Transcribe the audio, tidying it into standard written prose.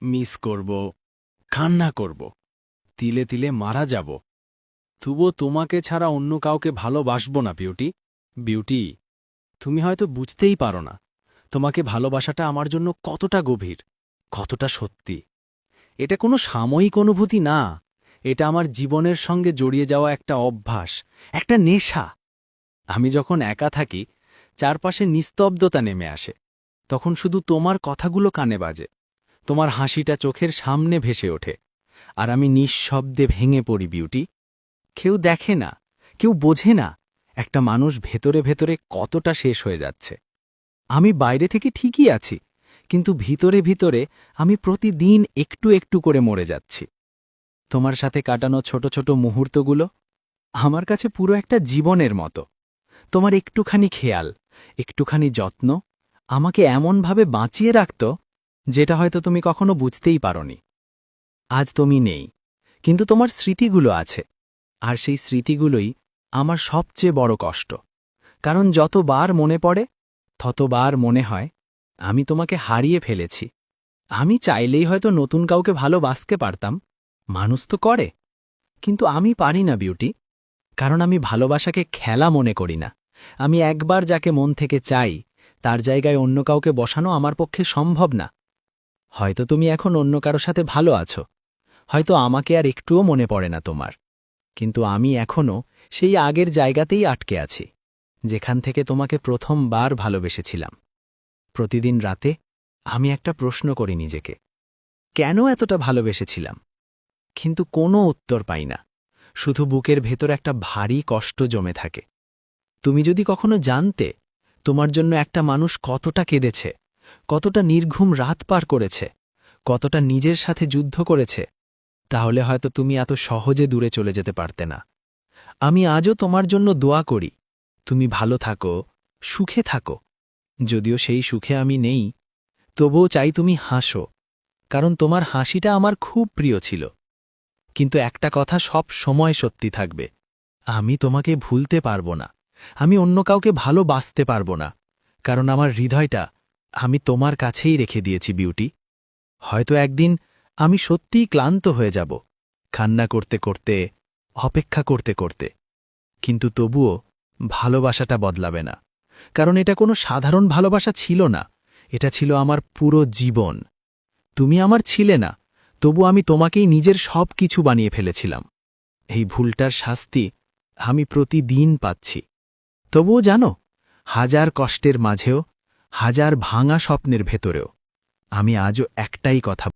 Miss করব, কান্না করব, তিলে তিলে মারা যাব। তবুও তোমাকে ছাড়া অন্য কাউকে ভালোবাসব না বিউটি। বিউটি, তুমি হয়তো বুঝতেই পারো না তোমাকে ভালোবাসাটা আমার জন্য কতটা গভীর, কতটা সত্যি। এটা কোনো সাময়িক অনুভূতি না, এটা আমার জীবনের সঙ্গে জড়িয়ে যাওয়া একটা অভ্যাস, একটা নেশা। আমি যখন একা থাকি, চারপাশে নিস্তব্ধতা নেমে আসে, তখন শুধু তোমার কথাগুলো কানে বাজে, তোমার হাসিটা চোখের সামনে ভেসে ওঠে, আর আমি নিঃশব্দে ভেঙে পড়ি বিউটি। কেউ দেখে না, কেউ বোঝে না একটা মানুষ ভেতরে ভেতরে কতটা শেষ হয়ে যাচ্ছে। আমি বাইরে থেকে ঠিকই আছি, কিন্তু ভিতরে ভিতরে আমি প্রতিদিন একটু একটু করে মরে যাচ্ছি। তোমার সাথে কাটানো ছোট ছোট মুহূর্তগুলো আমার কাছে পুরো একটা জীবনের মতো। তোমার একটুখানি খেয়াল, একটুখানি যত্ন আমাকে এমনভাবে বাঁচিয়ে রাখত, যেটা হয়তো তুমি কখনো বুঝতেই পারোনি। আজ তুমি নেই, কিন্তু তোমার স্মৃতিগুলো আছে, আর সেই স্মৃতিগুলোই আমার সবচেয়ে বড় কষ্ট। কারণ যতবার মনে পড়ে, ততবার মনে হয় আমি তোমাকে হারিয়ে ফেলেছি। আমি চাইলেই হয়তো নতুন কাউকে ভালোবাসতে পারতাম, মানুষ তো করে, কিন্তু আমি পারি না বিউটি। কারণ আমি ভালোবাসাকে খেলা মনে করি না। আমি একবার যাকে মন থেকে চাই, তার জায়গায় অন্য কাউকে বসানো আমার পক্ষে সম্ভব না। হয়তো তুমি এখন অন্য কারো সাথে ভালো আছো, হয়তো আমাকে আর একটুও মনে পড়ে না তোমার, কিন্তু আমি এখনও সেই আগের জায়গাতেই আটকে আছি, যেখান থেকে তোমাকে প্রথমবার ভালোবেসেছিলাম। প্রতিদিন রাতে আমি একটা প্রশ্ন করি নিজেকে, কেন এতটা ভালোবেসেছিলাম? কিন্তু কোনো উত্তর পাই না, শুধু বুকের ভেতর একটা ভারী কষ্ট জমে থাকে। তুমি যদি কখনো জানতে তোমার জন্য একটা মানুষ কতটা কেঁদেছে, কতটা নির্ঘুম রাত পার করেছে, কতটা নিজের সাথে যুদ্ধ করেছে, তাহলে হয়তো তুমি এত সহজে দূরে চলে যেতে পারতে না। আমি আজও তোমার জন্য দোয়া করি, তুমি ভালো থাকো, সুখে থাকো। যদিও সেই সুখে আমি নেই, তবুও চাই তুমি হাসো, কারণ তোমার হাসিটা আমার খুব প্রিয় ছিল। কিন্তু একটা কথা সব সময় সত্যি থাকবে, আমি তোমাকে ভুলতে পারবো না, আমি অন্য কাউকে ভালোবাসতে পারবো না, কারণ আমার হৃদয়টা আমি তোমার কাছেই রেখে দিয়েছি বিউটি। হয়তো একদিন আমি সত্যিই ক্লান্ত হয়ে যাব, কান্না করতে করতে, অপেক্ষা করতে করতে, কিন্তু তবুও ভালোবাসাটা বদলাবে না, কারণ এটা কোনো সাধারণ ভালোবাসা ছিল না, এটা ছিল আমার পুরো জীবন। তুমি আমার ছিলে না, তবু আমি তোমাকেই নিজের সব কিছু বানিয়ে ফেলেছিলাম। এই ভুলটার শাস্তি আমি প্রতিদিন পাচ্ছি। তবুও জানো, হাজার কষ্টের মাঝেও, হাজার ভাঙা স্বপ্নের ভেতরেও আমি আজও একটাই কথা